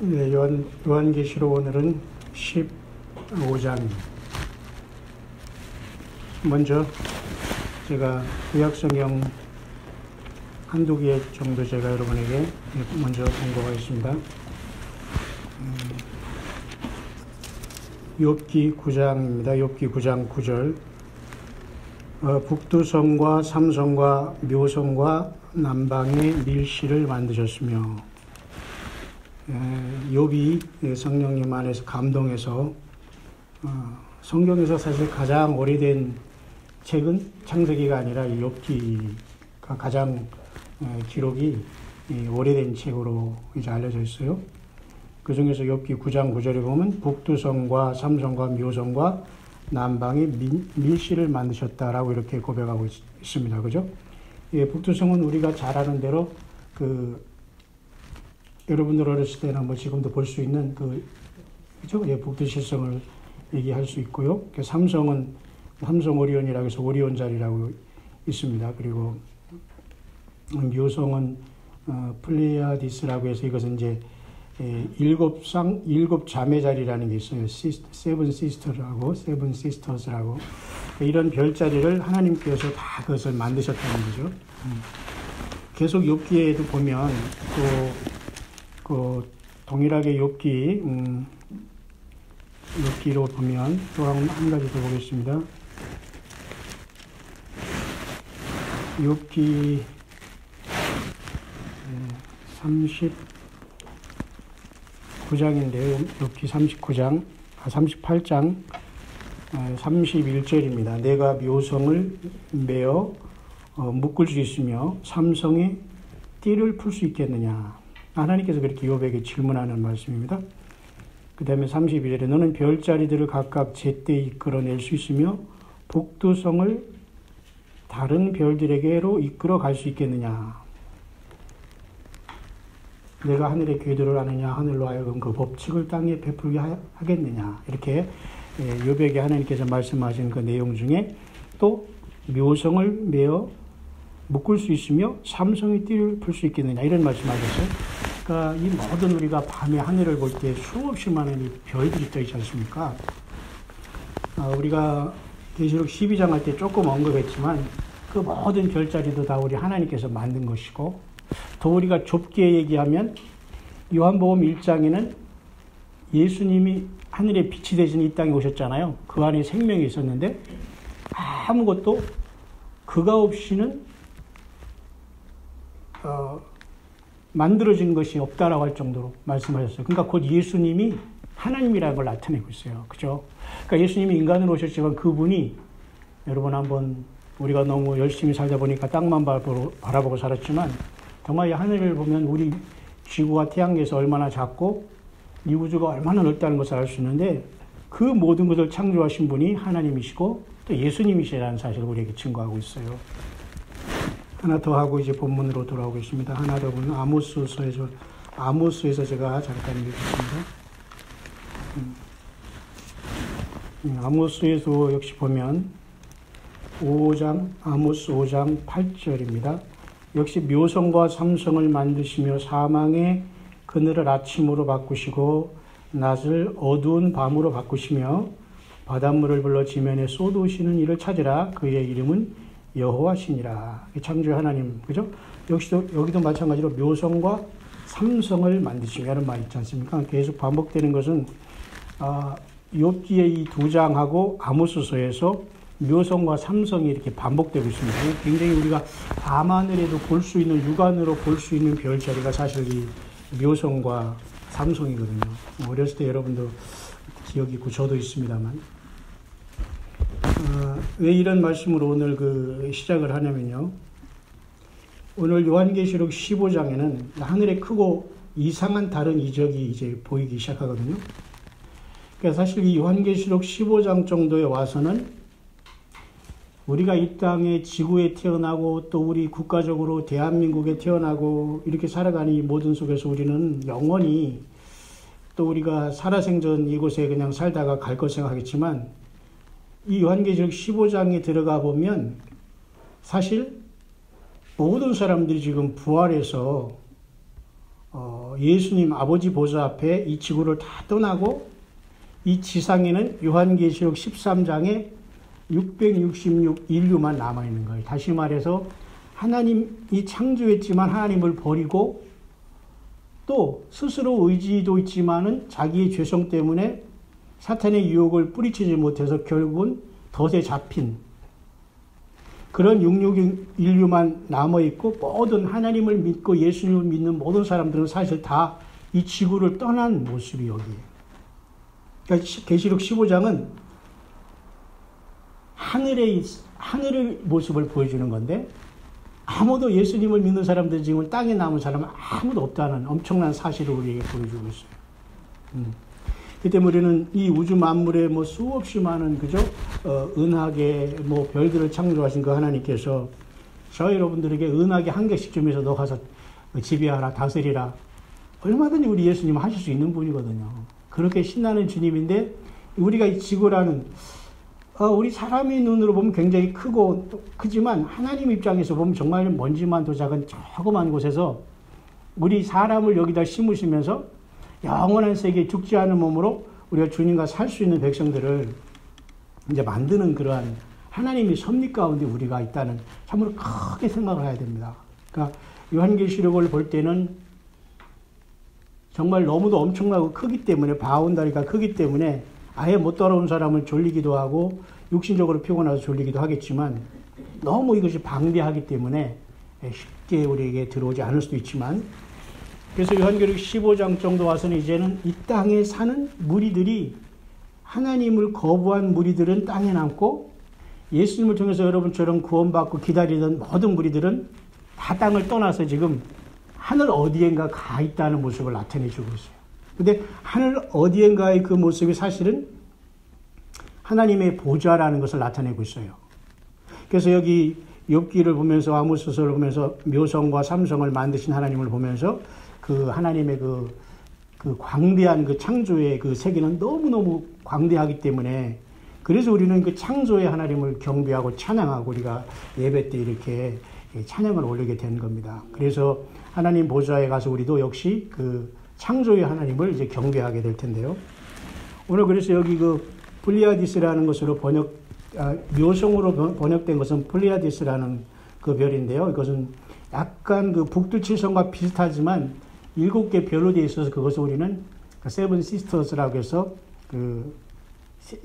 네, 요한계시록 오늘은 15장입니다. 먼저 제가 구약성경 한두 개 정도 제가 여러분에게 먼저 공부하겠습니다. 욥기 9장입니다. 욥기 9장 9절. 북두성과 삼성과 묘성과 남방의 밀실을 만드셨으며, 욥이 성령님 안에서 감동해서 성경에서 사실 가장 오래된 책은 창세기가 아니라 욥기가 가장 기록이 오래된 책으로 이제 알려져 있어요. 그 중에서 욥기 9장 9절에 보면 북두성과 삼성과 묘성과 남방의 밀실을 만드셨다라고 이렇게 고백하고 있습니다. 그죠? 북두성은 우리가 잘 아는 대로 여러분들 어렸을 때나 뭐 지금도 볼 수 있는 그죠? 북두칠성을 얘기할 수 있고요. 삼성은 삼성 오리온이라고 해서 오리온 자리라고 있습니다. 그리고 묘성은 플레이아디스라고 해서 이것은 이제 일곱 자매 자리라는 게 있어요. 세븐 시스터스라고 이런 별자리를 하나님께서 다 그것을 만드셨다는 거죠. 계속 욥기에도 보면 또 동일하게 욥기로 보면 또 한 가지 더 보겠습니다. 욥기 39장인데요. 욥기 38장 31절입니다. 내가 묘성을 메어 묶을 수 있으며 삼성의 띠를 풀 수 있겠느냐. 하나님께서 그렇게 욥에게 질문하는 말씀입니다. 그 다음에 32절에 너는 별자리들을 각각 제때 이끌어낼 수 있으며 북두성을 다른 별들에게로 이끌어 갈 수 있겠느냐. 내가 하늘의 궤도를 아느냐. 하늘로 하여금 그 법칙을 땅에 베풀게 하겠느냐. 이렇게 욥에게 하나님께서 말씀하신 그 내용 중에 또 묘성을 메어 묶을 수 있으며 삼성의 띠를 풀 수 있겠느냐. 이런 말씀하셨어요. 그러니까 이 모든 우리가 밤에 하늘을 볼 때 수없이 많은 이 별들이 떠 있지 않습니까? 우리가 계시록 12장 할 때 조금 언급했지만 그 모든 별자리도 다 우리 하나님께서 만든 것이고, 더 우리가 좁게 얘기하면 요한복음 1장에는 예수님이 하늘의 빛이 되신 이 땅에 오셨잖아요. 그 안에 생명이 있었는데 아무것도 그가 없이는 만들어진 것이 없다라고 할 정도로 말씀하셨어요. 그러니까 곧 예수님이 하나님이라는 걸 나타내고 있어요. 그죠? 그러니까 예수님이 인간으로 오셨지만 그분이, 여러분 한번 우리가 너무 열심히 살다 보니까 땅만 바라보고 살았지만 정말 이 하늘을 보면 우리 지구와 태양계에서 얼마나 작고 이 우주가 얼마나 넓다는 것을 알 수 있는데, 그 모든 것을 창조하신 분이 하나님이시고 또 예수님이시라는 사실을 우리에게 증거하고 있어요. 하나 더 하고 이제 본문으로 돌아오겠습니다. 하나 더 보면 아모스에서 제가 잠깐 읽겠습니다. 아모스에서 역시 보면 아모스 5장 8절입니다. 역시 묘성과 삼성을 만드시며 사망의 그늘을 아침으로 바꾸시고 낮을 어두운 밤으로 바꾸시며 바닷물을 불러 지면에 쏟으시는 이를 찾으라. 그의 이름은 여호와시니라. 창조의 하나님, 그죠? 여기도 마찬가지로 묘성과 삼성을 만드시며 이런 말 있지 않습니까? 계속 반복되는 것은 욥기의 이 두 장하고 아모스서에서 묘성과 삼성이 이렇게 반복되고 있습니다. 굉장히 우리가 밤하늘에도 볼 수 있는, 육안으로 볼 수 있는 별자리가 사실 이 묘성과 삼성이거든요. 어렸을 때 여러분도 기억이 있고 저도 있습니다만. 왜 이런 말씀으로 오늘 시작을 하냐면요. 오늘 요한계시록 15장에는 하늘에 크고 이상한 다른 이적이 이제 보이기 시작하거든요. 그러니까 사실 이 요한계시록 15장 정도에 와서는 우리가 이 땅에 지구에 태어나고 또 우리 국가적으로 대한민국에 태어나고 이렇게 살아가는 이 모든 속에서 우리는 영원히 또 우리가 살아생전 이곳에 그냥 살다가 갈 것 생각하겠지만, 이 요한계시록 15장에 들어가 보면 사실 모든 사람들이 지금 부활해서 예수님 아버지 보좌 앞에 이 지구를 다 떠나고 이 지상에는 요한계시록 13장에 666 인류만 남아있는 거예요. 다시 말해서 하나님이 창조했지만 하나님을 버리고 또 스스로 의지도 있지만은 자기의 죄성 때문에 사탄의 유혹을 뿌리치지 못해서 결국은 덫에 잡힌 그런 666 인류만 남아있고 모든 하나님을 믿고 예수님을 믿는 모든 사람들은 사실 다 이 지구를 떠난 모습이 여기에요. 그러니까 계시록 15장은 하늘의 모습을 보여주는 건데 아무도 예수님을 믿는 사람들 지금 땅에 남은 사람은 아무도 없다는 엄청난 사실을 우리에게 보여주고 있어요. 그 때문에 우리는 이 우주 만물에 뭐 수없이 많은 그죠? 은하계 뭐 별들을 창조하신 그 하나님께서 저 여러분들에게 은하계 한 개씩 주면서 너 가서 지배하라 다스리라 얼마든지 우리 예수님은 하실 수 있는 분이거든요. 그렇게 신나는 주님인데 우리가 이 지구라는 우리 사람의 눈으로 보면 굉장히 크지만 하나님 입장에서 보면 정말 먼지만도 작은 조그만 곳에서 우리 사람을 여기다 심으시면서 영원한 세계에 죽지 않은 몸으로 우리가 주님과 살 수 있는 백성들을 이제 만드는 그러한 하나님의 섭리 가운데 우리가 있다는 참으로 크게 생각을 해야 됩니다. 그러니까 요한계시록을 볼 때는 정말 너무도 엄청나고 크기 때문에 바운다리가 크기 때문에 아예 못 따라온 사람을 졸리기도 하고 육신적으로 피곤해서 졸리기도 하겠지만 너무 이것이 방대하기 때문에 쉽게 우리에게 들어오지 않을 수도 있지만 그래서 요한계시록 15장 정도 와서는 이제는 이 땅에 사는 무리들이 하나님을 거부한 무리들은 땅에 남고 예수님을 통해서 여러분처럼 구원받고 기다리던 모든 무리들은 다 땅을 떠나서 지금 하늘 어디엔가 가 있다는 모습을 나타내주고 있어요. 근데 하늘 어디엔가의 그 모습이 사실은 하나님의 보좌라는 것을 나타내고 있어요. 그래서 여기 욥기를 보면서 아모스서를 보면서 묘성과 삼성을 만드신 하나님을 보면서 그 하나님의 그 광대한 그 창조의 그 세계는 너무너무 광대하기 때문에 그래서 우리는 그 창조의 하나님을 경배하고 찬양하고 우리가 예배 때 이렇게 찬양을 올리게 된 겁니다. 그래서 하나님 보좌에 가서 우리도 역시 그 창조의 하나님을 이제 경배하게 될 텐데요. 오늘 그래서 여기 그 플리아디스라는 것으로 묘성으로 번역된 것은 플리아디스라는 그 별인데요. 이것은 약간 그 북두칠성과 비슷하지만 7개 별로 되어 있어서 그것을 우리는 세븐 시스터스라고 해서 그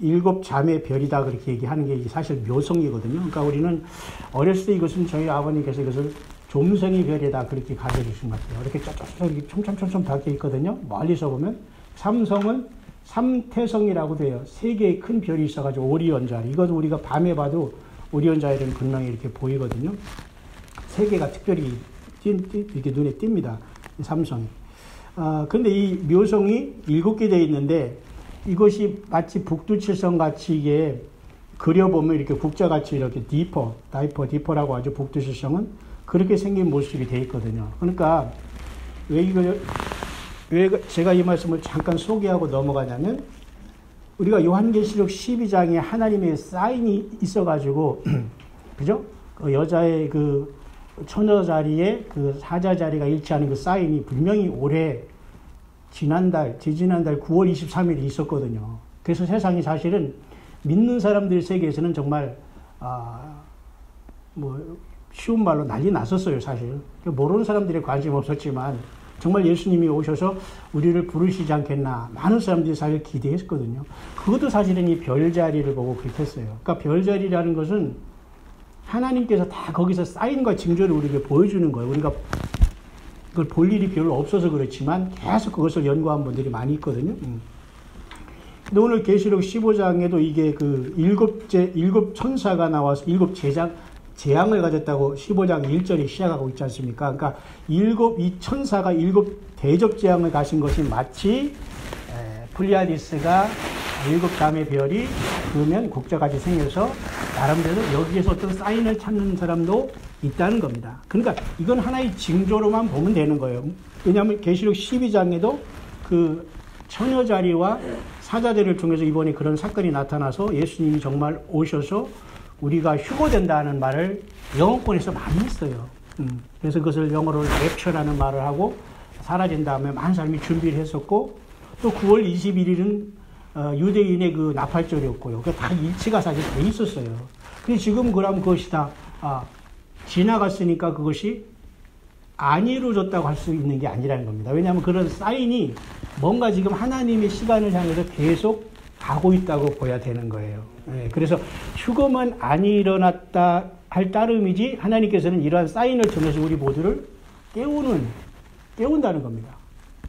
7자매 별이다 그렇게 얘기하는 게 사실 묘성이거든요. 그러니까 우리는 어렸을 때 이것은 저희 아버님께서 이것을 좀생이 별이다 그렇게 가르쳐 주신 것 같아요. 이렇게 쫙쫙 이렇게 촘촘촘촘 박혀 있거든요. 멀리서 보면 삼성은 삼태성이라고 돼요. 3개의 큰 별이 있어가지고 오리온자. 이것은 우리가 밤에 봐도 오리온자에는 분명히 이렇게 보이거든요. 3개가 특별히 이렇게 눈에 띕니다. 삼성이. 근데 이 묘성이 7개 되어 있는데 이것이 마치 북두칠성 같이 이게 그려보면 이렇게 국자같이 이렇게 디퍼라고 하죠. 북두칠성은 그렇게 생긴 모습이 되어 있거든요. 그러니까 왜 제가 이 말씀을 잠깐 소개하고 넘어가냐면 우리가 요한계시록 12장에 하나님의 사인이 있어가지고 그죠? 그 여자의 그 처녀 자리에 그 사자 자리가 일치하는 그 사인이 분명히 올해 지지난달 9월 23일에 있었거든요. 그래서 세상이 사실은 믿는 사람들 세계에서는 정말 쉬운 말로 난리 났었어요, 사실. 모르는 사람들이 관심 없었지만 정말 예수님이 오셔서 우리를 부르시지 않겠나 많은 사람들이 사실 기대했거든요. 그것도 사실은 이 별자리를 보고 그렇게 했어요. 그러니까 별자리라는 것은 하나님께서 다 거기서 사인과 징조를 우리에게 보여주는 거예요. 우리가 그걸 볼 일이 별로 없어서 그렇지만 계속 그것을 연구한 분들이 많이 있거든요. 근데 오늘 계시록 15장에도 이게 그 일곱 천사가 나와서 7 재앙을 가졌다고 15장 1절이 시작하고 있지 않습니까? 그러니까 이 천사가 7 대접 재앙을 가신 것이 마치 플리아디스가 7자매 별이 그러면 국자같이 생겨서 나름대로 여기에서 어떤 사인을 찾는 사람도 있다는 겁니다. 그러니까 이건 하나의 징조로만 보면 되는 거예요. 왜냐하면 계시록 12장에도 그 처녀 자리와 사자들을 통해서 이번에 그런 사건이 나타나서 예수님이 정말 오셔서 우리가 휴거된다는 말을 영어권에서 많이 했어요. 그래서 그것을 영어로 랩처라는 말을 하고 사라진 다음에 많은 사람이 준비를 했었고, 또 9월 21일은 유대인의 그 나팔절이었고요. 그 다 일치가 사실 돼 있었어요. 근데 지금 그럼 그것이 다 지나갔으니까 그것이 안 이루어졌다고 할 수 있는 게 아니라는 겁니다. 왜냐하면 그런 사인이 뭔가 지금 하나님의 시간을 향해서 계속 가고 있다고 보야 되는 거예요. 그래서 죽음은 안 일어났다 할 따름이지 하나님께서는 이러한 사인을 통해서 우리 모두를 깨운다는 겁니다.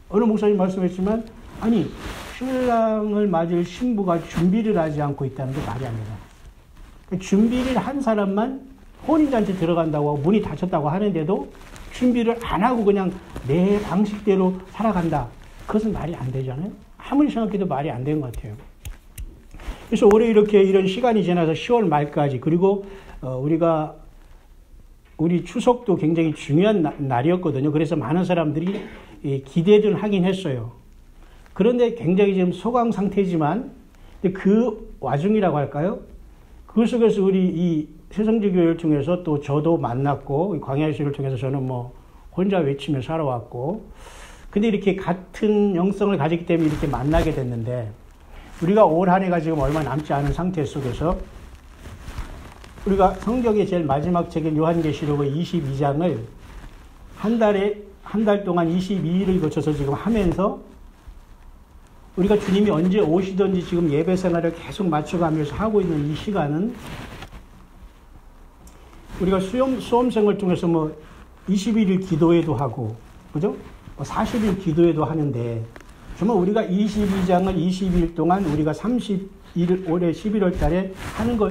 어느 목사님 말씀했지만 아니 신랑을 맞을 신부가 준비를 하지 않고 있다는 게 말이 안 돼요. 준비를 한 사람만 혼인잔치 들어간다고 하고 문이 닫혔다고 하는데도 준비를 안 하고 그냥 내 방식대로 살아간다. 그것은 말이 안 되잖아요. 아무리 생각해도 말이 안 되는 것 같아요. 그래서 올해 이렇게 이런 시간이 지나서 10월 말까지 그리고 우리 추석도 굉장히 중요한 날이었거든요. 그래서 많은 사람들이 기대를 하긴 했어요. 그런데 굉장히 지금 소강 상태지만 그 와중이라고 할까요? 그 속에서 우리 이 새성지교회를 통해서 또 저도 만났고 광야의 수를 통해서 저는 뭐 혼자 외치며 살아왔고 근데 이렇게 같은 영성을 가졌기 때문에 이렇게 만나게 됐는데 우리가 올 한 해가 지금 얼마 남지 않은 상태 속에서 우리가 성경의 제일 마지막 책인 요한계시록의 22장을 한 달 동안 22일을 거쳐서 지금 하면서 우리가 주님이 언제 오시든지 지금 예배 생활을 계속 맞춰가면서 하고 있는 이 시간은 우리가 수험생을 통해서 뭐 21일 기도회도 하고, 그죠? 40일 기도회도 하는데, 정말 우리가 22장을 22일 동안 우리가 30일, 올해 11월 달에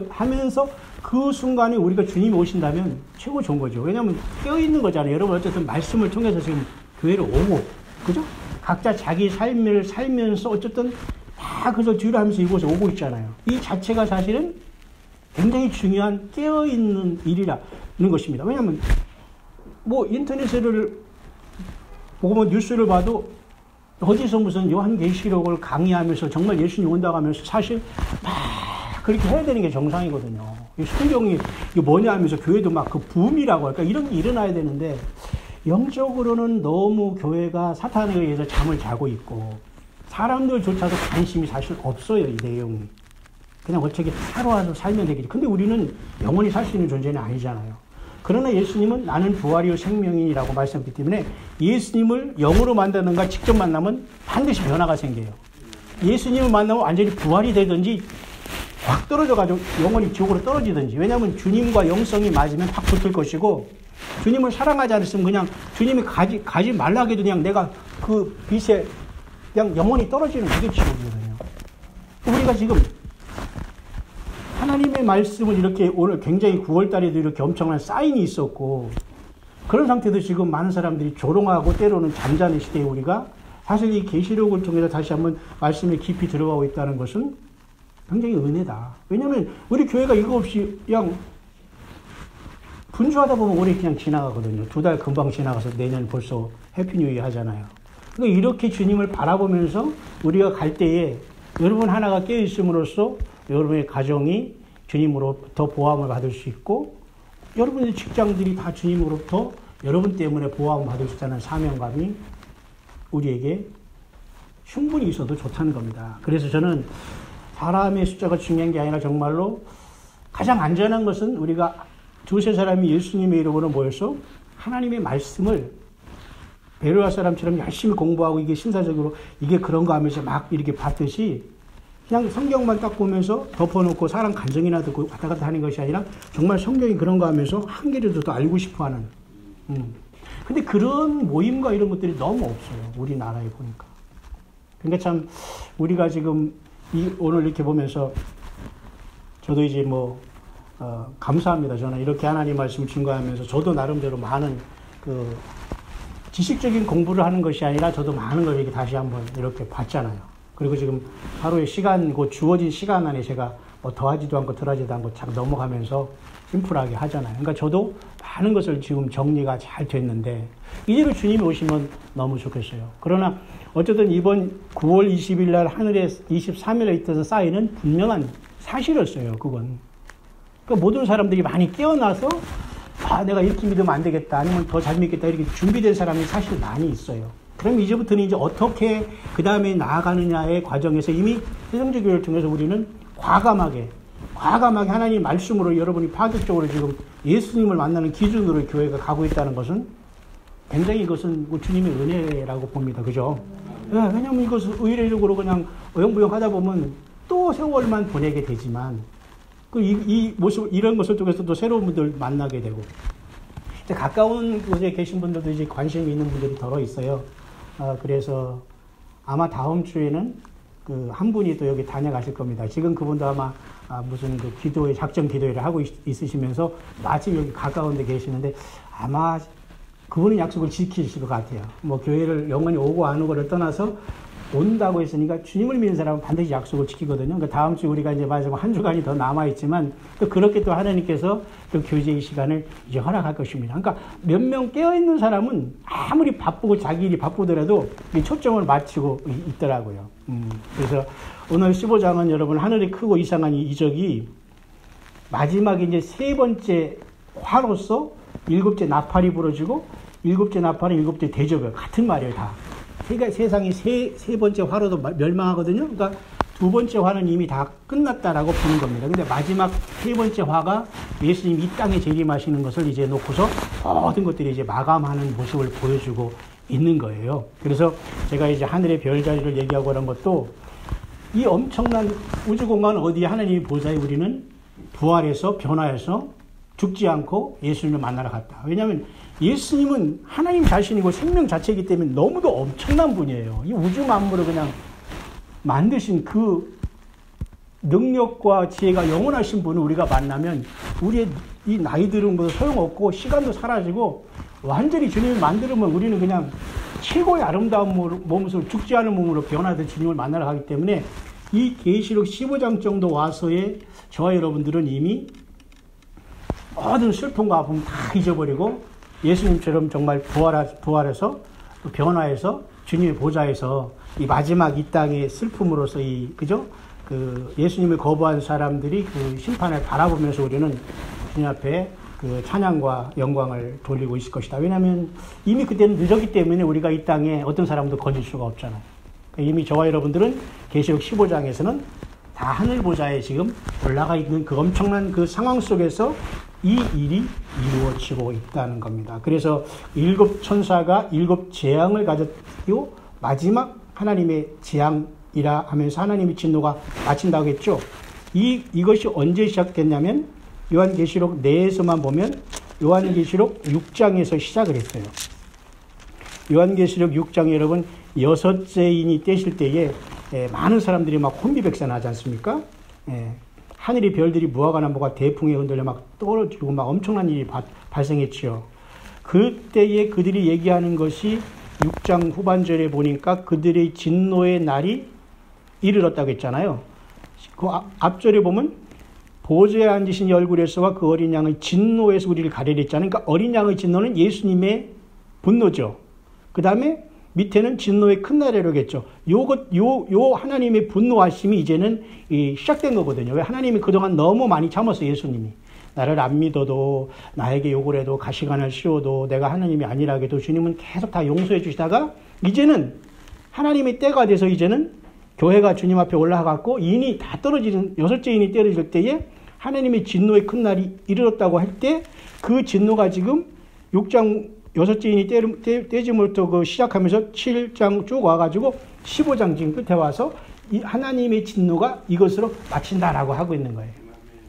하면서 그 순간에 우리가 주님이 오신다면 최고 좋은 거죠. 왜냐하면 깨어있는 거잖아요. 여러분 어쨌든 말씀을 통해서 지금 교회를 오고, 그죠? 각자 자기 삶을 살면서 어쨌든 다 그저 뒤로 하면서 이곳에 오고 있잖아요. 이 자체가 사실은 굉장히 중요한 깨어있는 일이라는 것입니다. 왜냐하면 뭐 인터넷을 보고 뭐 뉴스를 봐도 어디서 무슨 요한계시록을 강의하면서 정말 예수님 온다고 하면서 사실 막 그렇게 해야 되는 게 정상이거든요. 성경이 뭐냐 하면서 교회도 막 그 붐이라고 할까 이런 게 일어나야 되는데 영적으로는 너무 교회가 사탄에 의해서 잠을 자고 있고 사람들조차도 관심이 사실 없어요. 이 내용이. 그냥 어떻게 살아와서 살면 되겠지. 근데 우리는 영원히 살 수 있는 존재는 아니잖아요. 그러나 예수님은 나는 부활이요 생명이라고 말씀했기 때문에 예수님을 영으로 만나는가 직접 만나면 반드시 변화가 생겨요. 예수님을 만나면 완전히 부활이 되든지 확 떨어져가지고 영원히 지옥으로 떨어지든지. 왜냐하면 주님과 영성이 맞으면 확 붙을 것이고 주님을 사랑하지 않았으면 그냥 주님이 가지 말라 해도 그냥 내가 그 빛에 그냥 영원히 떨어지는 그게 지옥이거든요. 우리가 지금 하나님의 말씀을 이렇게 오늘 굉장히 9월달에도 이렇게 엄청난 사인이 있었고 그런 상태도 지금 많은 사람들이 조롱하고 때로는 잠자는 시대에 우리가 사실 이 계시록을 통해서 다시 한번 말씀에 깊이 들어가고 있다는 것은 굉장히 은혜다. 왜냐하면 우리 교회가 이거 없이 그냥 분주하다 보면 올해 그냥 지나가거든요. 2달 금방 지나가서 내년 벌써 해피 뉴 이어 하잖아요. 그러니까 이렇게 주님을 바라보면서 우리가 갈 때에 여러분 하나가 깨어있음으로써 여러분의 가정이 주님으로부터 보호함을 받을 수 있고 여러분의 직장들이 다 주님으로부터 여러분 때문에 보호함을 받을 수 있다는 사명감이 우리에게 충분히 있어도 좋다는 겁니다. 그래서 저는 사람의 숫자가 중요한 게 아니라 정말로 가장 안전한 것은 우리가 두세 사람이 예수님의 이름으로 모여서 하나님의 말씀을 베로야 사람처럼 열심히 공부하고 이게 신사적으로 이게 그런가 하면서 막 이렇게 봤듯이 그냥 성경만 딱 보면서 덮어놓고 사람 간증이나 듣고 왔다 갔다 하는 것이 아니라 정말 성경이 그런가 하면서 한 개라도 더 알고 싶어 하는. 근데 그런 모임과 이런 것들이 너무 없어요. 우리나라에 보니까. 그러니까 참 우리가 지금 오늘 이렇게 보면서 저도 이제 감사합니다. 저는 이렇게 하나님 말씀을 증거하면서 저도 나름대로 많은 그 지식적인 공부를 하는 것이 아니라 저도 많은 걸 이렇게 다시 한번 이렇게 봤잖아요. 그리고 지금 하루의 시간, 그 주어진 시간 안에 제가 뭐 더하지도 않고 덜하지도 않고 잘 넘어가면서 심플하게 하잖아요. 그러니까 저도 많은 것을 지금 정리가 잘 됐는데 이대로 주님이 오시면 너무 좋겠어요. 그러나 어쨌든 이번 9월 20일 날 하늘에 23일에 있던 사인은 분명한 사실이었어요. 그건. 그러니까 모든 사람들이 많이 깨어나서 내가 이렇게 믿으면 안 되겠다. 아니면 더 잘 믿겠다. 이렇게 준비된 사람이 사실 많이 있어요. 그럼 이제부터는 이제 어떻게 그 다음에 나아가느냐의 과정에서 이미 세상적 교회를 통해서 우리는 과감하게 하나님 말씀으로 여러분이 파격적으로 지금 예수님을 만나는 기준으로 교회가 가고 있다는 것은 굉장히 이것은 주님의 은혜라고 봅니다. 그죠? 네, 왜냐하면 이것을 의례적으로 그냥 어영부영 하다 보면 또 세월만 보내게 되지만 이 모습, 이런 것을 통해서도 새로운 분들 만나게 되고 이제 가까운 곳에 계신 분들도 이제 관심이 있는 분들이 더러 있어요. 그래서 아마 다음 주에는 한 분이 또 여기 다녀가실 겁니다. 지금 그분도 아마 무슨 기도회, 작정 기도회를 하고 있으시면서 마침 여기 가까운 데 계시는데 아마 그분은 약속을 지키실 것 같아요. 뭐 교회를 영원히 오고 안 오고를 떠나서 온다고 했으니까 주님을 믿는 사람은 반드시 약속을 지키거든요. 그러니까 다음 주 우리가 이제 마지막 한 주간이 더 남아있지만 또 그렇게 또 하나님께서 또 교제의 시간을 이제 허락할 것입니다. 그러니까 몇 명 깨어있는 사람은 아무리 바쁘고 자기 일이 바쁘더라도 초점을 맞추고 있더라고요. 그래서 오늘 15장은 여러분 하늘이 크고 이상한 이적이 마지막에 이제 세 번째 화로서 일곱째 나팔이 부러지고 일곱째 나팔은 일곱째 대접이에요. 같은 말이에요, 다. 그러니까 세상이 세 번째 화로도 멸망하거든요. 그러니까 두 번째 화는 이미 다 끝났다라고 보는 겁니다. 근데 마지막 세 번째 화가 예수님 이 땅에 재림하시는 것을 이제 놓고서 모든 것들이 이제 마감하는 모습을 보여주고 있는 거예요. 그래서 제가 이제 하늘의 별자리를 얘기하고 그런 것도 이 엄청난 우주공간 어디에 하나님이 보좌에 우리는 부활해서 변화해서 죽지 않고 예수님을 만나러 갔다. 왜냐하면 예수님은 하나님 자신이고 생명 자체이기 때문에 너무도 엄청난 분이에요. 이 우주 만물을 그냥 만드신 그 능력과 지혜가 영원하신 분을 우리가 만나면 우리의 이 나이 들은 것도 소용없고 시간도 사라지고 완전히 주님을 만들면 우리는 그냥 최고의 아름다운 몸으로 죽지 않은 몸으로 변화된 주님을 만나러 가기 때문에 이 계시록 15장 정도 와서의 저와 여러분들은 이미 모든 슬픔과 아픔 다 잊어버리고 예수님처럼 정말 부활해서 변화해서 주님의 보좌에서 이 마지막 이 땅의 슬픔으로서 예수님을 거부한 사람들이 그 심판을 바라보면서 우리는 주님 앞에 그 찬양과 영광을 돌리고 있을 것이다. 왜냐하면 이미 그때는 늦었기 때문에 우리가 이 땅에 어떤 사람도 건질 수가 없잖아요. 이미 저와 여러분들은 계시록 15장에서는 다 하늘 보좌에 지금 올라가 있는 그 엄청난 그 상황 속에서 이 일이 이루어지고 있다는 겁니다. 그래서 일곱 천사가 일곱 재앙을 가졌고 마지막 하나님의 재앙이라 하면서 하나님의 진노가 마친다고 했죠. 이것이 언제 시작됐냐면 요한계시록 내에서만 보면 요한계시록 6장에서 시작을 했어요. 요한계시록 6장에 여러분 여섯째 인이 떼실 때에 많은 사람들이 막 혼비백산하지 않습니까? 하늘의 별들이 무화과 나무가 대풍에 흔들려 막 떨어지고 막 엄청난 일이 발생했지요. 그때에 그들이 얘기하는 것이 6장 후반절에 보니까 그들의 진노의 날이 이르렀다고 했잖아요. 그 앞절에 보면 보좌에 앉으신 얼굴에서와 그 어린 양의 진노에서 우리를 가리려 했잖아요. 그러니까 어린 양의 진노는 예수님의 분노죠. 그 다음에 밑에는 진노의 큰 날이라겠죠. 요 하나님의 분노하심이 이제는 시작된 거거든요. 왜 하나님이 그동안 너무 많이 참았어요, 예수님이. 나를 안 믿어도, 나에게 욕을 해도, 가시관을 씌워도, 내가 하나님이 아니라 해도 주님은 계속 다 용서해 주시다가, 이제는 하나님의 때가 돼서 이제는 교회가 주님 앞에 올라가고, 인이 다 떨어지는, 여섯째 인이 떨어질 때에 하나님의 진노의 큰 날이 이르렀다고 할 때, 그 진노가 지금 6장 여섯째 인이 떼짐부터 시작하면서 7장 쭉 와가지고 15장 지금 끝에 와서 이 하나님의 진노가 이것으로 마친다라고 하고 있는 거예요.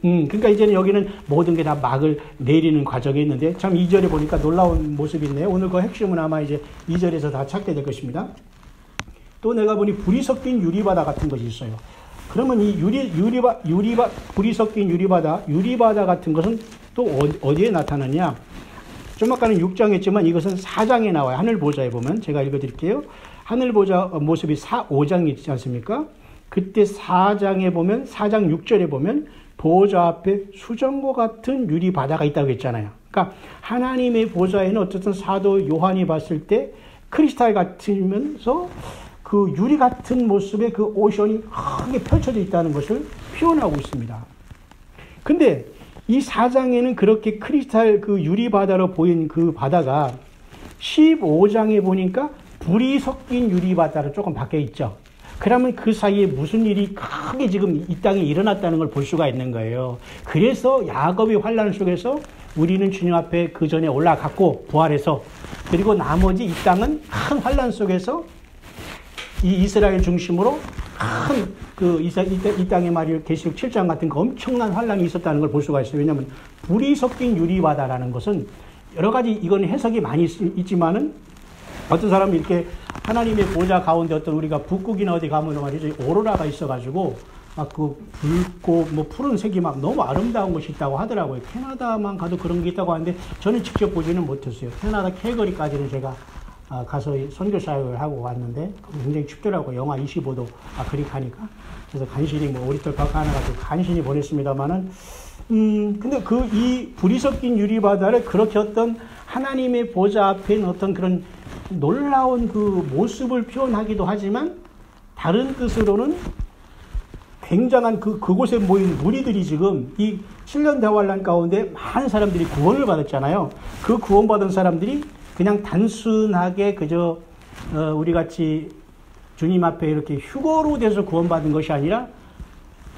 그러니까 이제는 여기는 모든 게 다 막을 내리는 과정이 있는데 참 2절에 보니까 놀라운 모습이 있네요. 오늘 그 핵심은 아마 이제 2절에서 다 찾게 될 것입니다. 또 내가 보니 불이 섞인 유리바다 같은 것이 있어요. 그러면 이 불이 섞인 유리바다 같은 것은 또 어디에 나타나냐? 좀 아까는 6장 했지만 이것은 4장에 나와요. 하늘보좌에 보면 제가 읽어드릴게요. 하늘보좌 모습이 5장이 있지 않습니까? 그때 4장에 보면 4장 6절에 보면 보좌 앞에 수정과 같은 유리바다가 있다고 했잖아요. 그러니까 하나님의 보좌에는 어쨌든 사도 요한이 봤을 때 크리스탈 같으면서 그 유리 같은 모습의 그 오션이 크게 펼쳐져 있다는 것을 표현하고 있습니다. 근데 이 4장에는 그렇게 크리스탈 그 유리 바다로 보인 그 바다가 15장에 보니까 불이 섞인 유리바다로 조금 바뀌어 있죠. 그러면 그 사이에 무슨 일이 크게 지금 이 땅에 일어났다는 걸 볼 수가 있는 거예요. 그래서 야곱의 환란 속에서 우리는 주님 앞에 그 전에 올라갔고 부활해서, 그리고 나머지 이 땅은 큰 환란 속에서 이 이스라엘 중심으로 큰 이 땅의 말이 계시록 7장 같은 그 엄청난 환란이 있었다는 걸 볼 수가 있어요. 왜냐하면 불이 섞인 유리바다라는 것은 여러 가지 이건 해석이 많이 있지만은 어떤 사람은 이렇게 하나님의 보좌 가운데 어떤 우리가 북극이나 어디 가면 말이죠, 오로라가 있어가지고 막 그 붉고 뭐 푸른색이 막 너무 아름다운 것이 있다고 하더라고요. 캐나다만 가도 그런 게 있다고 하는데 저는 직접 보지는 못했어요. 캐나다 캘거리까지는 제가 가서 선교 사역을 하고 왔는데 굉장히 춥더라고요. 영하 25도 그리 가니까. 그래서 간신히 뭐 오리털 박 하나 가지고 간신히 보냈습니다만은 근데 이 불이 섞인 유리바다를 그렇게 어떤 하나님의 보좌 앞에 어떤 그런 놀라운 그 모습을 표현하기도 하지만 다른 뜻으로는 굉장한 그곳에 모인 무리들이 지금 이 7년 대환란 가운데 많은 사람들이 구원을 받았잖아요. 그 구원받은 사람들이 그냥 단순하게 그저 우리 같이 주님 앞에 이렇게 휴거로 돼서 구원받은 것이 아니라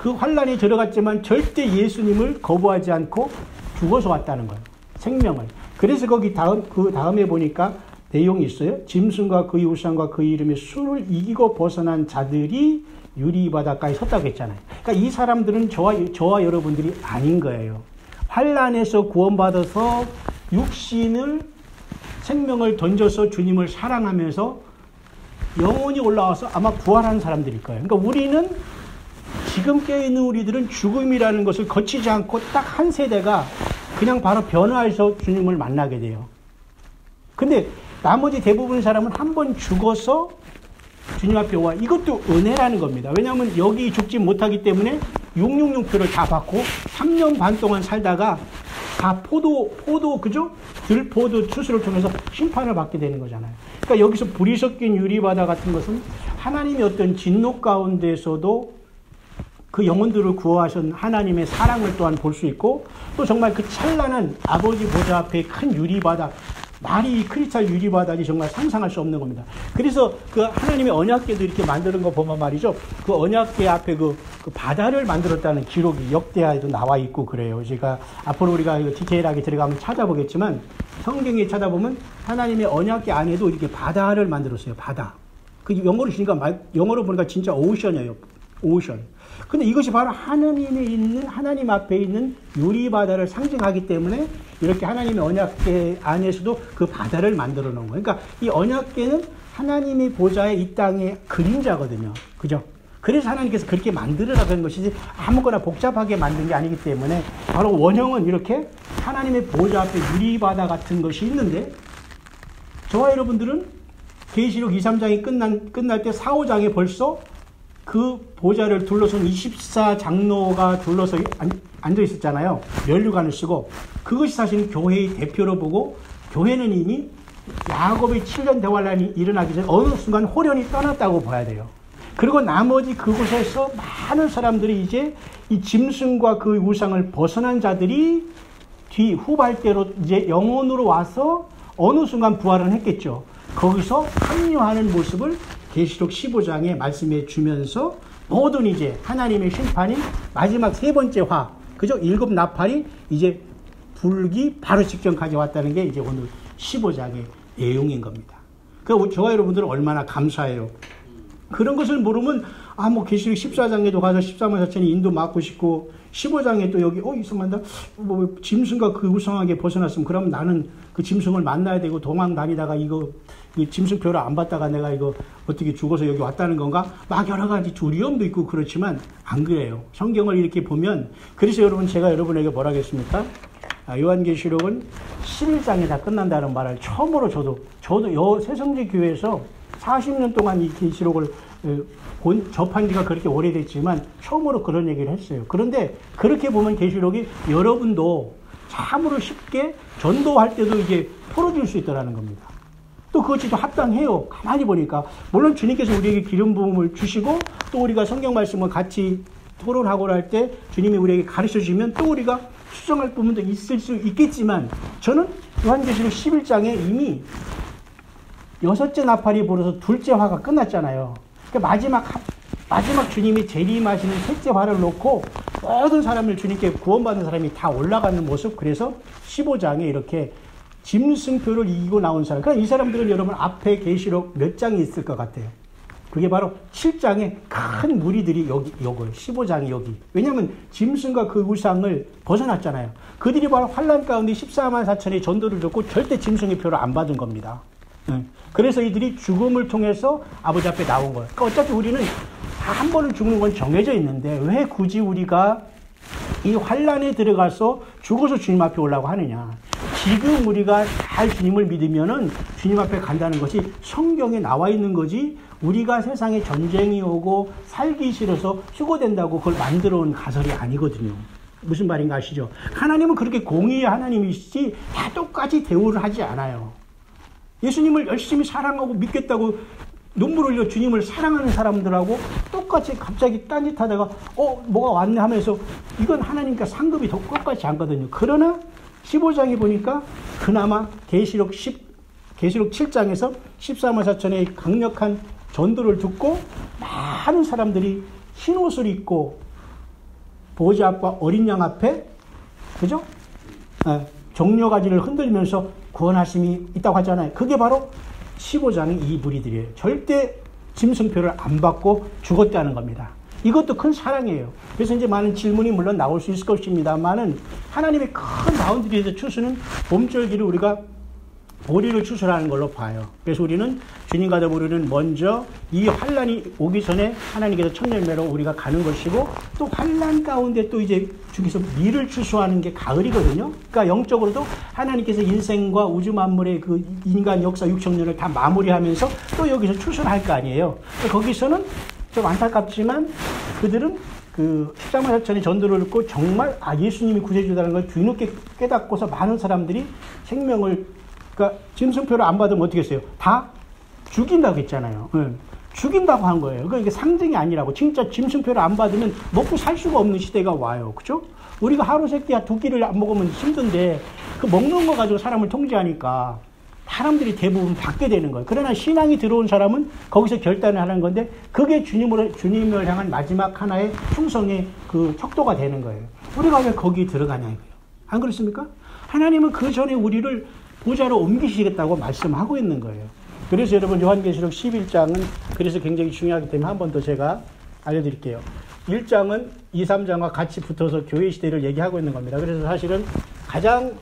그 환란에 들어갔지만 절대 예수님을 거부하지 않고 죽어서 왔다는 거예요. 생명을. 그래서 거기 그 다음에 보니까 내용이 있어요. 짐승과 그의 우상과 그의 이름의 수를 이기고 벗어난 자들이 유리바다가에 섰다고 했잖아요. 그러니까 이 사람들은 저와 여러분들이 아닌 거예요. 환란에서 구원받아서 육신을 생명을 던져서 주님을 사랑하면서 영원히 올라와서 아마 부활하는 사람들일 거예요. 그러니까 우리는 지금 깨어있는 우리들은 죽음이라는 것을 거치지 않고 딱 한 세대가 그냥 바로 변화해서 주님을 만나게 돼요. 근데 나머지 대부분의 사람은 한 번 죽어서 주님 앞에 와. 이것도 은혜라는 겁니다. 왜냐하면 여기 죽지 못하기 때문에 666표를 다 받고 3년 반 동안 살다가 다 그죠? 들포도 추수를 통해서 심판을 받게 되는 거잖아요. 그러니까 여기서 불이 섞인 유리바다 같은 것은 하나님의 어떤 진노 가운데서도 그 영혼들을 구원하신 하나님의 사랑을 또한 볼 수 있고, 또 정말 그 찬란한 아버지 보좌 앞에 큰 유리바다, 말이 크리스탈 유리바다니 정말 상상할 수 없는 겁니다. 그래서 그 하나님의 언약궤도 이렇게 만드는 거 보면 말이죠, 그 언약궤 앞에 그 바다를 만들었다는 기록이 역대하에도 나와 있고 그래요. 제가 앞으로 우리가 이거 디테일하게 들어가면 찾아보겠지만 성경에 찾아보면 하나님의 언약궤 안에도 이렇게 바다를 만들었어요. 바다. 그 영어로 주니까 영어로 보니까 진짜 오션이에요. 오션. 근데 이것이 바로 하나님 앞에 있는 유리바다를 상징하기 때문에 이렇게 하나님의 언약궤 안에서도 그 바다를 만들어 놓은 거예요. 그러니까 이 언약궤는 하나님의 보좌의 이 땅의 그림자거든요. 그죠? 그래서 하나님께서 그렇게 만들으라고 한 것이지 아무거나 복잡하게 만든 게 아니기 때문에 바로 원형은 이렇게 하나님의 보좌 앞에 유리바다 같은 것이 있는데, 저와 여러분들은 계시록 2, 3장이 끝날 때 4, 5장에 벌써 그 보좌를 둘러선 24장로가 둘러서 앉아 있었잖아요. 면류관을 쓰고. 그것이 사실 교회의 대표로 보고, 교회는 이미 야곱의 7년 대환란이 일어나기 전에 어느 순간 호련히 떠났다고 봐야 돼요. 그리고 나머지 그곳에서 많은 사람들이 이제 이 짐승과 그 우상을 벗어난 자들이 후발대로 이제 영혼으로 와서 어느 순간 부활을 했겠죠. 거기서 합류하는 모습을 계시록 15장에 말씀해 주면서 모든 이제 하나님의 심판인 마지막 세 번째 화, 그죠? 7 나팔이 이제 불기 바로 직전 가져왔다는 게 이제 오늘 15장의 내용인 겁니다. 그러니까 저와 여러분들은 얼마나 감사해요. 그런 것을 모르면 뭐 계시록 14장에도 가서 13만 4천이 인도 막고 싶고, 15장에 또 여기 이상한다, 뭐 짐승과 그 우상하게 벗어났으면 그러면 나는 그 짐승을 만나야 되고 도망 다니다가 이 짐승표를 안 받다가 내가 이거 어떻게 죽어서 여기 왔다는 건가? 막 여러 가지 두려움도 있고 그렇지만 안 그래요. 성경을 이렇게 보면. 그래서 여러분, 제가 여러분에게 뭐라 하겠습니까? 요한계시록은 11장에 다 끝난다는 말을 처음으로 저도 새성지교회에서 40년 동안 이 계시록을 접한 지가 그렇게 오래됐지만 처음으로 그런 얘기를 했어요. 그런데 그렇게 보면 계시록이 여러분도 참으로 쉽게 전도할 때도 이게 풀어줄 수 있다는 겁니다. 또 그것이 또 합당해요. 가만히 보니까. 물론 주님께서 우리에게 기름 부음을 주시고 또 우리가 성경 말씀을 같이 토론하고 할 때 주님이 우리에게 가르쳐 주시면 또 우리가 수정할 부분도 있을 수 있겠지만, 저는 요한계시록 11장에 이미 여섯째 나팔이 불어서 둘째 화가 끝났잖아요. 그러니까 마지막 주님이 재림하시는 셋째 화를 놓고 모든 사람을 주님께 구원받는 사람이 다 올라가는 모습. 그래서 15장에 이렇게 짐승표를 이기고 나온 사람. 그러니까 이 사람들은 여러분 앞에 계시록 몇 장이 있을 것 같아요? 그게 바로 7장에 큰 무리들이 요거예요. 15장이 여기. 왜냐하면 짐승과 그 우상을 벗어났잖아요. 그들이 바로 환란 가운데 14만 4천의 전도를 줬고 절대 짐승의 표를 안 받은 겁니다. 그래서 이들이 죽음을 통해서 아버지 앞에 나온 거예요. 그러니까 어차피 우리는 한 번은 죽는 건 정해져 있는데 왜 굳이 우리가 이 환란에 들어가서 죽어서 주님 앞에 오려고 하느냐. 지금 우리가 잘 주님을 믿으면은 주님 앞에 간다는 것이 성경에 나와 있는 거지, 우리가 세상에 전쟁이 오고 살기 싫어서 휴거된다고 그걸 만들어 온 가설이 아니거든요. 무슨 말인가 아시죠? 하나님은 그렇게 공의의 하나님이시지 다 똑같이 대우를 하지 않아요. 예수님을 열심히 사랑하고 믿겠다고 눈물 흘려 주님을 사랑하는 사람들하고 똑같이 갑자기 딴짓하다가 뭐가 왔네 하면서 이건 하나님과 상급이 똑같지 않거든요. 그러나 15장에 보니까 그나마 계시록 7장에서 14만 4천의 강력한 전도를 듣고 많은 사람들이 흰 옷을 입고 보좌 앞과 어린 양 앞에, 그죠? 정려가지를 흔들면서 구원하심이 있다고 하잖아요. 그게 바로 15장의 이 무리들이에요. 절대 짐승표를 안 받고 죽었다는 겁니다. 이것도 큰 사랑이에요. 그래서 이제 많은 질문이 물론 나올 수 있을 것입니다만은 하나님의 큰 바운드리에서 추수는 봄절기를 우리가 보리를 추수하는 걸로 봐요. 그래서 우리는 주님과 더불어는 먼저 이 환란이 오기 전에 하나님께서 첫 열매로 우리가 가는 것이고, 또 환란 가운데 또 이제 주께서 밀을 추수하는 게 가을이거든요. 그러니까 영적으로도 하나님께서 인생과 우주 만물의 그 인간 역사 6천년을 다 마무리하면서 또 여기서 추수를 할 거 아니에요. 거기서는 좀 안타깝지만 그들은 그 14만 4천의 전도를 듣고 정말 예수님이 구세주다는 걸 뒤늦게 깨닫고서 많은 사람들이 생명을, 그러니까 짐승표를 안 받으면 어떻게 했어요? 다 죽인다고 했잖아요. 죽인다고 한 거예요. 그러니까 이게 상징이 아니라고. 진짜 짐승표를 안 받으면 먹고 살 수가 없는 시대가 와요. 그죠? 우리가 하루 세 끼야 두 끼를 안 먹으면 힘든데 그 먹는 거 가지고 사람을 통제하니까 사람들이 대부분 받게 되는 거예요. 그러나 신앙이 들어온 사람은 거기서 결단을 하는 건데 그게 주님을 향한 마지막 하나의 충성의 그 척도가 되는 거예요. 우리가 왜 거기 들어가냐 이거예요. 안 그렇습니까? 하나님은 그 전에 우리를 보좌로 옮기시겠다고 말씀하고 있는 거예요. 그래서 여러분 요한계시록 11장은 그래서 굉장히 중요하기 때문에 한 번 더 제가 알려드릴게요. 1장은 2, 3장과 같이 붙어서 교회 시대를 얘기하고 있는 겁니다. 그래서 사실은 가장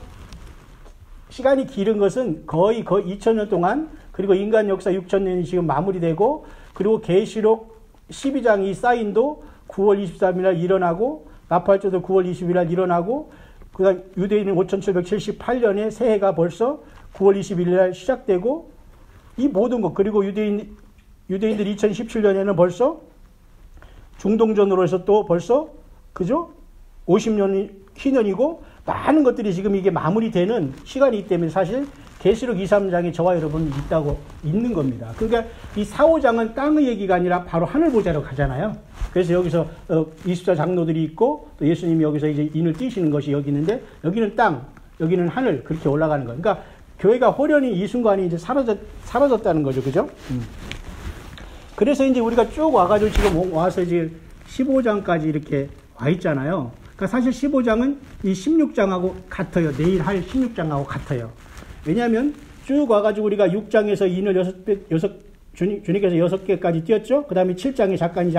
시간이 길은 것은 거의 2000년 동안, 그리고 인간 역사 6000년이 지금 마무리되고, 그리고 계시록 12장 이 사인도 9월 23일 날 일어나고, 나팔절도 9월 20일 날 일어나고, 그 다음 유대인은 5778년에 새해가 벌써 9월 21일 날 시작되고, 이 모든 것, 그리고 유대인들 2017년에는 벌써 중동전으로 해서 또 벌써, 그죠? 50년이 희년이고, 많은 것들이 지금 이게 마무리되는 시간이기 때문에 사실 계시록 2, 3장에 저와 여러분 있는 겁니다. 그러니까 이 4, 5장은 땅의 얘기가 아니라 바로 하늘 보좌로 가잖아요. 그래서 여기서 24 장로들이 있고 또 예수님이 여기서 이제 인을 띄시는 것이 여기 있는데, 여기는 땅, 여기는 하늘, 그렇게 올라가는 거예요. 그러니까 교회가 호련히 이 순간이 이제 사라졌다는 거죠. 그죠? 그래서 이제 우리가 쭉 와가지고 지금 와서 이제 15장까지 이렇게 와 있잖아요. 그러니까 사실 15장은 이 16장하고 같아요. 내일 할 16장하고 같아요. 왜냐하면 쭉 와가지고 우리가 6장에서 인을 6개, 주님께서 6개까지 띄었죠. 그 다음에 7장에 잠깐 이제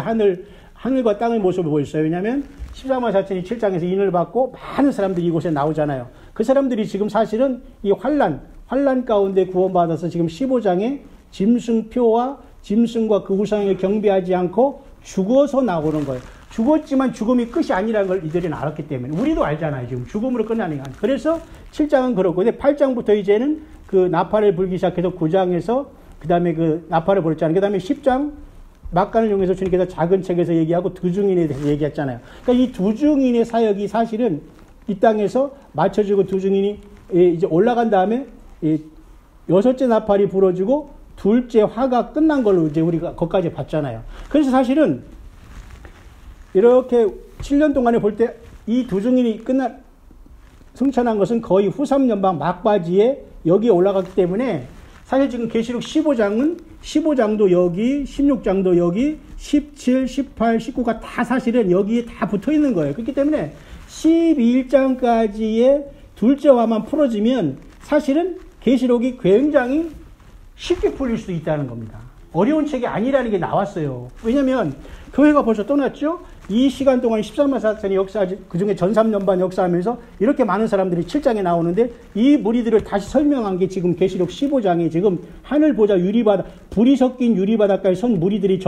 하늘과 땅의 모습을 보였어요. 왜냐하면 14만 4천이 7장에서 인을 받고 많은 사람들이 이곳에 나오잖아요. 그 사람들이 지금 사실은 이 환란 가운데 구원받아서 지금 15장에 짐승표와 짐승과 그 우상을 경배하지 않고 죽어서 나오는 거예요. 죽었지만 죽음이 끝이 아니라는 걸 이들은 알았기 때문에, 우리도 알잖아요. 지금 죽음으로 끝나는 게 아니에요. 그래서 7장은 그렇고, 근데 8장부터 이제는 그 나팔을 불기 시작해서 9장에서 그 다음에 그 나팔을 불었잖아요. 그 다음에 10장 막간을 이용해서 주님께서 작은 책에서 얘기하고 두 증인에 대해서 얘기했잖아요. 그러니까 이 두 증인의 사역이 사실은 이 땅에서 맞춰지고 두 증인이 이제 올라간 다음에 여섯째 나팔이 불어지고 둘째 화가 끝난 걸로 이제 우리가 거기까지 봤잖아요. 그래서 사실은 이렇게 7년 동안에 볼 때 이 두 증인이 승천한 것은 거의 후 3년방 막바지에 여기에 올라갔기 때문에 사실 지금 계시록 15장도 여기, 16장도 여기, 17, 18, 19가 다 사실은 여기에 다 붙어 있는 거예요. 그렇기 때문에 11장까지의 둘째화만 풀어지면 사실은 계시록이 굉장히 쉽게 풀릴 수 있다는 겁니다. 어려운 책이 아니라는 게 나왔어요. 왜냐면 교회가 벌써 떠났죠? 이 시간 동안 14만 4천이 역사하지, 그 중에 전 3년반 역사하면서 이렇게 많은 사람들이 7장에 나오는데 이 무리들을 다시 설명한 게 지금 계시록 15장에 지금 하늘 보자 유리바다, 불이 섞인 유리바닷가에 선 무리들이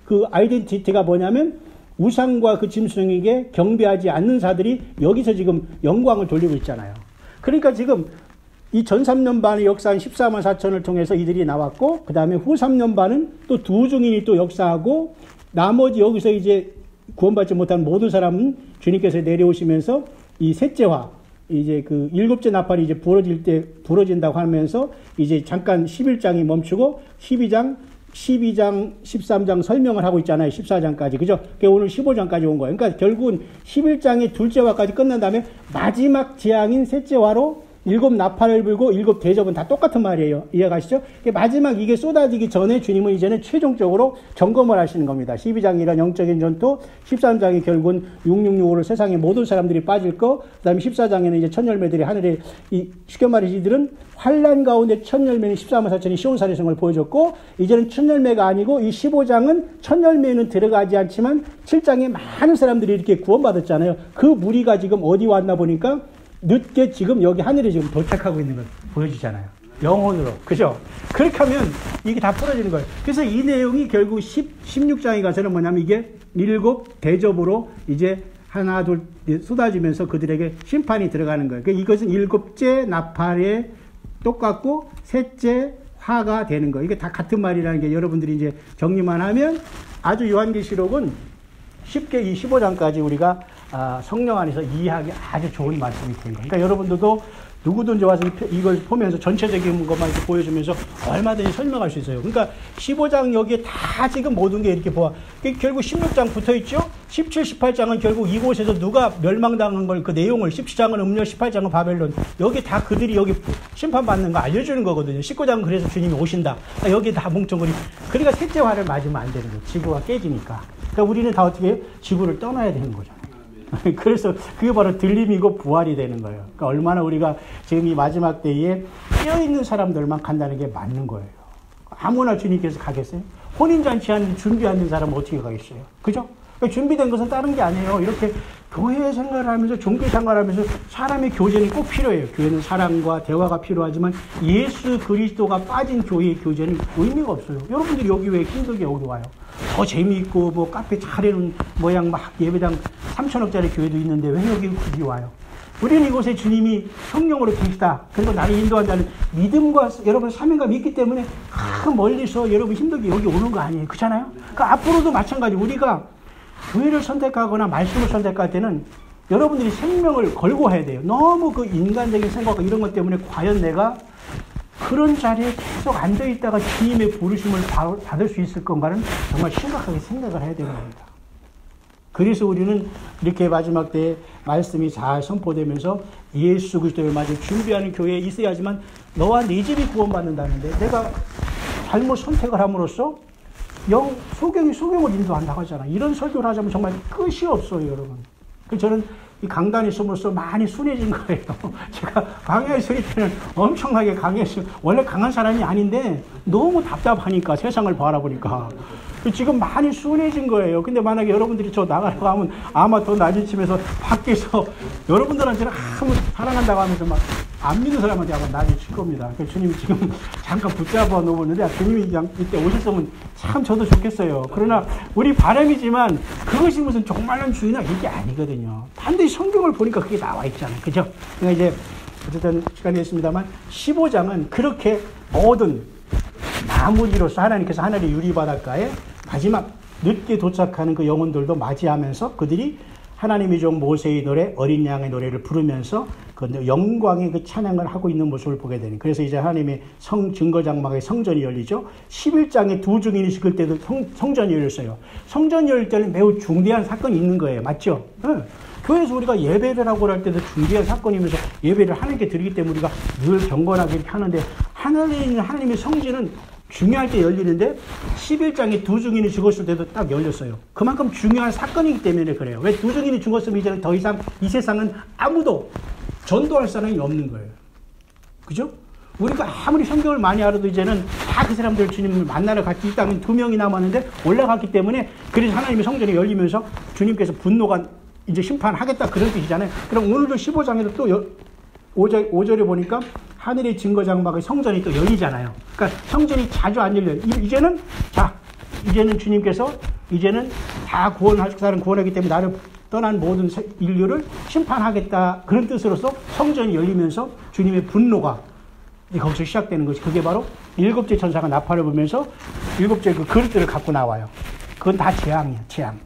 그 아이덴티티가 뭐냐면 우상과 그 짐승에게 경배하지 않는 자들이 여기서 지금 영광을 돌리고 있잖아요. 그러니까 지금 이 전 3년반의 역사한 14만 4천을 통해서 이들이 나왔고, 그 다음에 후 3년반은 또 두 증인이 또 역사하고, 나머지 여기서 이제 구원받지 못한 모든 사람은 주님께서 내려오시면서 이 셋째화, 이제 그 일곱째 나팔이 이제 부러진다고 하면서 이제 잠깐 11장이 멈추고 12장, 13장 설명을 하고 있잖아요. 14장까지. 그죠? 그러니까 오늘 15장까지 온 거예요. 그러니까 결국은 11장의 둘째화까지 끝난 다음에 마지막 재앙인 셋째화로 일곱 나팔을 불고 일곱 대접은 다 똑같은 말이에요. 이해가시죠? 마지막 이게 쏟아지기 전에 주님은 이제는 최종적으로 점검을 하시는 겁니다. 12장이 이런 영적인 전투, 13장이 결국은 6665로 세상의 모든 사람들이 빠질 거, 그 다음에 14장에는 이제 첫 열매들이 하늘에, 쉽게 말해서 이들은 환란 가운데 첫 열매는 14만 4천이 시온산의 성을 보여줬고, 이제는 첫 열매가 아니고 이 15장은 첫 열매는 들어가지 않지만 7장에 많은 사람들이 이렇게 구원받았잖아요. 그 무리가 지금 어디 왔나 보니까 늦게 지금 여기 하늘에 지금 도착하고 있는 걸 보여주잖아요. 영혼으로. 그죠? 그렇게 하면 이게 다 풀어지는 거예요. 그래서 이 내용이 결국 16장에 가서는 뭐냐면 이게 일곱 대접으로 이제 하나, 둘 쏟아지면서 그들에게 심판이 들어가는 거예요. 그러니까 이것은 일곱째 나팔에 똑같고 셋째 화가 되는 거예요. 이게 다 같은 말이라는 게 여러분들이 이제 정리만 하면 아주 요한계시록은 쉽게 이 15장까지 우리가 성령 안에서 이해하기 아주 좋은 말씀이 된 거예요. 그러니까 여러분들도 누구든지 와서 이걸 보면서 전체적인 것만 이렇게 보여주면서 얼마든지 설명할 수 있어요. 그러니까 15장 여기에 다 지금 모든 게 이렇게 보아. 결국 16장 붙어 있죠? 17, 18장은 결국 이곳에서 누가 멸망당한 걸 그 내용을, 17장은 음녀, 18장은 바벨론. 여기 다 그들이 여기 심판받는 거 알려주는 거거든요. 19장은 그래서 주님이 오신다. 여기 다 뭉뚱그리. 그러니까 셋째 화를 맞으면 안 되는 거예요. 지구가 깨지니까. 그러니까 우리는 다 어떻게 해요? 지구를 떠나야 되는 거잖아요. 그래서 그게 바로 들림이고 부활이 되는 거예요. 그러니까 얼마나 우리가 지금 이 마지막 때에 깨어있는 사람들만 간다는 게 맞는 거예요. 아무나 주님께서 가겠어요? 혼인잔치 하는 준비 안 된 사람은 어떻게 가겠어요? 그죠? 그러니까 준비된 것은 다른 게 아니에요. 이렇게 교회 생활하면서 종교 생활하면서 사람의 교제는 꼭 필요해요. 교회는 사랑과 대화가 필요하지만 예수 그리스도가 빠진 교회의 교제는 의미가 없어요. 여러분들이 여기 왜 힘들게 여기 와요? 더 재미있고 뭐 카페 잘해놓은 모양 막 예배당 3천억짜리 교회도 있는데 왜 여기 와요? 우리는 이곳에 주님이 성령으로 계시다. 그리고 나를 인도한다는 믿음과 여러분 사명감이 있기 때문에 멀리서 여러분 힘들게 여기 오는 거 아니에요. 그렇잖아요? 그러니까 앞으로도 마찬가지. 우리가 교회를 선택하거나 말씀을 선택할 때는 여러분들이 생명을 걸고 해야 돼요. 너무 그 인간적인 생각과 이런 것 때문에 과연 내가 그런 자리에 계속 앉아있다가 주님의 부르심을 받을 수 있을 건가는 정말 심각하게 생각을 해야 되는 겁니다. 그래서 우리는 이렇게 마지막 때에 말씀이 잘 선포되면서 예수 그리스도를 맞을 준비하는 교회에 있어야지만 너와 네 집이 구원받는다는데 내가 잘못 선택을 함으로써 소경을 인도한다고 하잖아요. 이런 설교를 하자면 정말 끝이 없어요, 여러분. 그래서 저는 이 강단에 있음으로써 많이 순해진 거예요. 제가 강의할 때는 엄청나게 강했어요. 원래 강한 사람이 아닌데 너무 답답하니까 세상을 바라보니까. 지금 많이 순해진 거예요. 근데 만약에 여러분들이 저 나가려고 하면 아마 더 낮은 층에서 밖에서 여러분들한테는 사랑한다고 하면서 막 안 믿는 사람한테 아마 낮이 칠 겁니다. 그래서 주님이 지금 잠깐 붙잡아 놓았는데 주님이 이때 오셨으면 참 저도 좋겠어요. 그러나 우리 바람이지만 그것이 무슨 종말론 주의나 이게 아니거든요. 반드시 성경을 보니까 그게 나와 있잖아요. 그죠? 그러니까 이제 어쨌든 시간이 됐습니다만 15장은 그렇게 모든 마무리로서 하나님께서 하늘의 유리바닷가에 마지막 늦게 도착하는 그 영혼들도 맞이하면서 그들이 하나님의 종 모세의 노래, 어린 양의 노래를 부르면서 그 영광의 그 찬양을 하고 있는 모습을 보게 되는. 그래서 이제 하나님의 증거장막의 성전이 열리죠. 11장에 두 증인이 시킬 때도 성전이 열렸어요. 성전이 열릴 때는 매우 중대한 사건이 있는 거예요. 맞죠? 네. 교회에서 우리가 예배를 하고 할 때도 중대한 사건이면서 예배를 하나님께 드리기 때문에 우리가 늘 경건하게 이렇게 하는데 하나님의 성지는 중요할 때 열리는데 11장에 두 증인이 죽었을 때도 딱 열렸어요. 그만큼 중요한 사건이기 때문에 그래요. 왜 두 증인이 죽었으면 이제는 더 이상 이 세상은 아무도 전도할 사람이 없는 거예요. 그죠? 우리가 아무리 성경을 많이 알아도 이제는 다 그 사람들 주님을 만나러 갔지. 이 땅은 2명이 남았는데 올라갔기 때문에 그래서 하나님의 성전이 열리면서 주님께서 분노가 이제 심판하겠다 그런 뜻이잖아요. 그럼 오늘도 15장에도 또 5절에 보니까 하늘의 증거 장막의 성전이 또 열리잖아요. 그러니까 성전이 자주 안 열려요. 이제는 주님께서 이제는 다 구원할 사람 구원하기 때문에 나를 떠난 모든 인류를 심판하겠다 그런 뜻으로서 성전이 열리면서 주님의 분노가 거기서 시작되는 것이 그게 바로 7째 천사가 나팔을 불면서 7째 그 그릇들을 갖고 나와요. 그건 다 재앙이야, 재앙.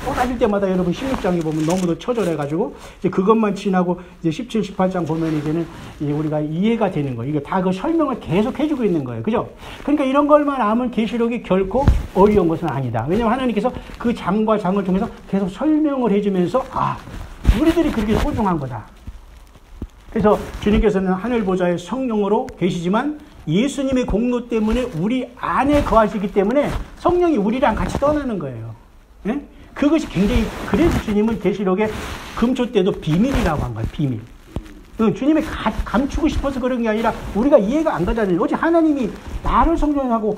또 가질 때마다 여러분 16장에 보면 너무도 처절해가지고 이제 그것만 지나고 이제 17, 18장 보면 이제는 이제 우리가 이해가 되는 거예요. 이거 다 그 설명을 계속 해주고 있는 거예요. 그죠? 그러니까 이런 걸만 아면 계시록이 결코 어려운 것은 아니다. 왜냐하면 하나님께서 그 장과 장을 통해서 계속 설명을 해주면서 우리들이 그렇게 소중한 거다. 그래서 주님께서는 하늘 보좌의 성령으로 계시지만 예수님의 공로 때문에 우리 안에 거하시기 때문에 성령이 우리랑 같이 떠나는 거예요. 예? 그것이 굉장히, 그래서 주님은 계시록에 금초 때도 비밀이라고 한 거예요. 비밀. 주님이 감추고 싶어서 그런 게 아니라 우리가 이해가 안 가잖아요. 어제 하나님이 나를 성전하고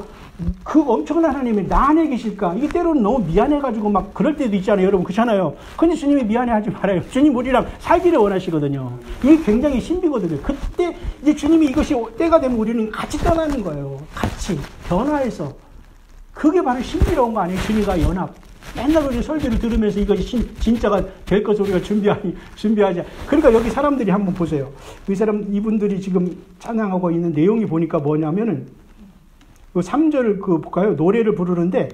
그 엄청난 하나님이 나 안에 계실까? 이게 때로는 너무 미안해가지고 막 그럴 때도 있잖아요. 여러분, 그렇잖아요. 근데 주님이 미안해하지 말아요. 주님 우리랑 살기를 원하시거든요. 이게 굉장히 신비거든요. 그때 이제 주님이 이것이 때가 되면 우리는 같이 떠나는 거예요. 같이 변화해서. 그게 바로 신비로운 거 아니에요? 주님과 연합. 맨날 우리 설교를 들으면서 이것이 진짜가 될 것을 우리가 준비하자. 그러니까 여기 사람들이 한번 보세요. 이분들이 지금 찬양하고 있는 내용이 보니까 뭐냐면은, 그 3절 볼까요? 노래를 부르는데,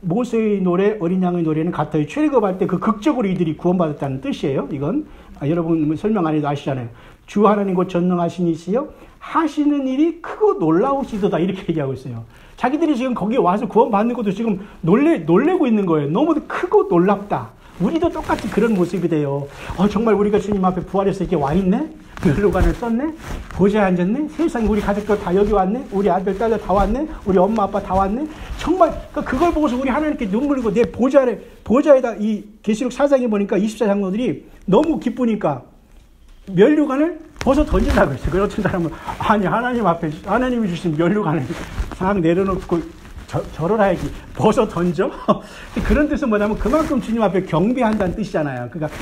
모세의 노래, 어린 양의 노래는 같아요. 출애굽할 때 그 극적으로 이들이 구원받았다는 뜻이에요. 이건. 여러분 설명 안 해도 아시잖아요. 주 하나님 곧 전능하신 이시여 하시는 일이 크고 놀라우시도다. 이렇게 얘기하고 있어요. 자기들이 지금 거기에 와서 구원받는 것도 지금 놀래고 있는 거예요. 너무 크고 놀랍다. 우리도 똑같이 그런 모습이 돼요. 정말 우리가 주님 앞에 부활해서 이렇게 와 있네? 면류관을 썼네? 보좌에 앉았네? 세상에 우리 가족들 다 여기 왔네? 우리 아들, 딸들 다 왔네? 우리 엄마, 아빠 다 왔네? 정말, 그걸 보고서 우리 하나님께 눈물 흘리고 내 보좌에다 이 계시록 4장에 보니까 24장로들이 너무 기쁘니까 면류관을 벗어 던지려고 했어요. 그래서 어떤 사람은, 아니, 하나님 앞에, 하나님이 주신 면류관을 상 내려놓고 절을해야지. 벗어 던져? 그런 뜻은 뭐냐면 그만큼 주님 앞에 경배한다는 뜻이잖아요. 그러니까,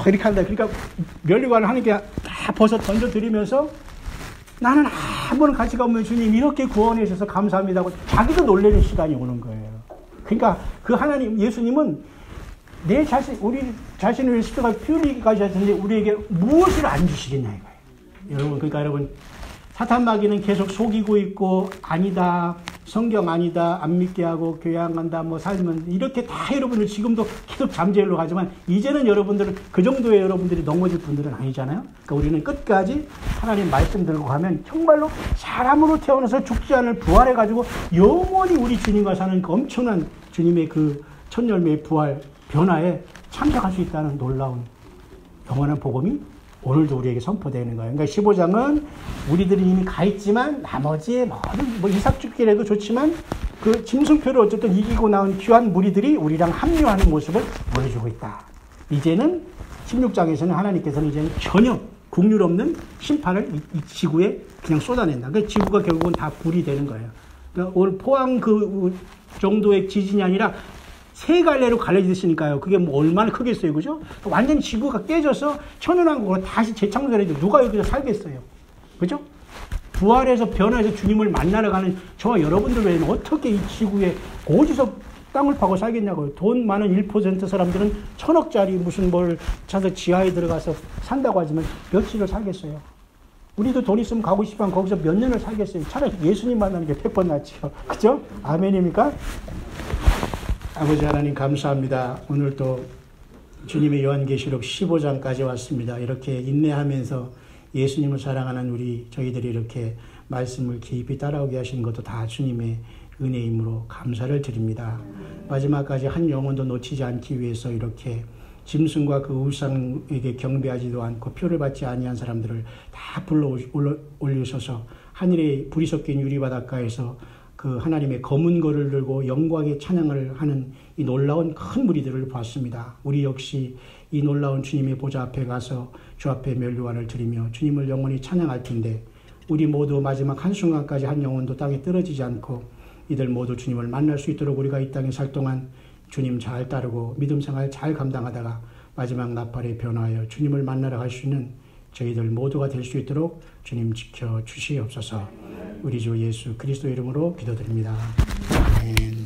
이렇게 한다. 그러니까 면류관을 하나님께 다 벗어 던져 드리면서 나는 아무런 가치가 없는 주님 이렇게 구원해 주셔서 감사합니다 하고 자기도 놀라는 시간이 오는 거예요. 그러니까 그 하나님, 예수님은 우리 자신을 위해 십자가에 피 흘리기까지 하셨는데 우리에게 무엇을 안 주시겠냐 이거예요. 여러분, 그러니까 여러분, 사탄 마귀는 계속 속이고 있고, 아니다, 성경 아니다, 안 믿게 하고, 교회 안 간다, 살면, 이렇게 다 여러분들 지금도 계속 잠재우려고 하지만, 이제는 여러분들은 그 정도의 여러분들이 넘어질 분들은 아니잖아요? 그러니까 우리는 끝까지 하나님 말씀 들고 가면 정말로 사람으로 태어나서 죽지 않을 부활해가지고, 영원히 우리 주님과 사는 그 엄청난 주님의 그 첫 열매의 부활, 변화에 참석할 수 있다는 놀라운 영원한 복음이 오늘도 우리에게 선포되는 거예요. 그러니까 15장은 우리들이 이미 가 있지만 나머지의 모든 이삭죽기라도 좋지만 그 짐승표를 어쨌든 이기고 나온 귀한 무리들이 우리랑 합류하는 모습을 보여주고 있다. 이제는 16장에서는 하나님께서는 이제는 전혀 국률 없는 심판을 이 지구에 그냥 쏟아낸다. 그러니까 지구가 결국은 다 불이 되는 거예요. 그러니까 오늘 포항 그 정도의 지진이 아니라 세 갈래로 갈라지시니까요. 그게 얼마나 크겠어요, 그죠? 완전히 지구가 깨져서 천연왕국으로 다시 재창조해도 누가 여기서 살겠어요, 그죠? 부활해서 변화해서 주님을 만나러 가는 저와 여러분들 외에는 어떻게 이 지구에 어디서 땅을 파고 살겠냐고요. 돈 많은 1% 사람들은 1000억짜리 무슨 뭘 찾아서 지하에 들어가서 산다고 하지만 며칠을 살겠어요. 우리도 돈 있으면 가고 싶으면 거기서 몇 년을 살겠어요. 차라리 예수님 만나는 게 100번 낫지요, 그죠? 아멘입니까? 아버지 하나님 감사합니다. 오늘 또 주님의 요한계시록 15장까지 왔습니다. 이렇게 인내하면서 예수님을 사랑하는 저희들이 이렇게 말씀을 깊이 따라오게 하시는 것도 다 주님의 은혜이므로 감사를 드립니다. 마지막까지 한 영혼도 놓치지 않기 위해서 이렇게 짐승과 그 우상에게 경배하지도 않고 표를 받지 아니한 사람들을 다 불러 올리셔서 하늘에 불이 섞인 유리바닷가에서 그 하나님의 검은 거를 들고 영광의 찬양을 하는 이 놀라운 큰 무리들을 봤습니다. 우리 역시 이 놀라운 주님의 보좌 앞에 가서 주 앞에 면류관을 드리며 주님을 영원히 찬양할 텐데, 우리 모두 마지막 한순간까지 한 영혼도 땅에 떨어지지 않고 이들 모두 주님을 만날 수 있도록 우리가 이 땅에 살 동안 주님 잘 따르고 믿음 생활 잘 감당하다가 마지막 나팔에 변화하여 주님을 만나러 갈 수 있는 저희들 모두가 될 수 있도록 주님 지켜 주시옵소서. 우리 주 예수 그리스도 이름으로 기도드립니다. 아멘.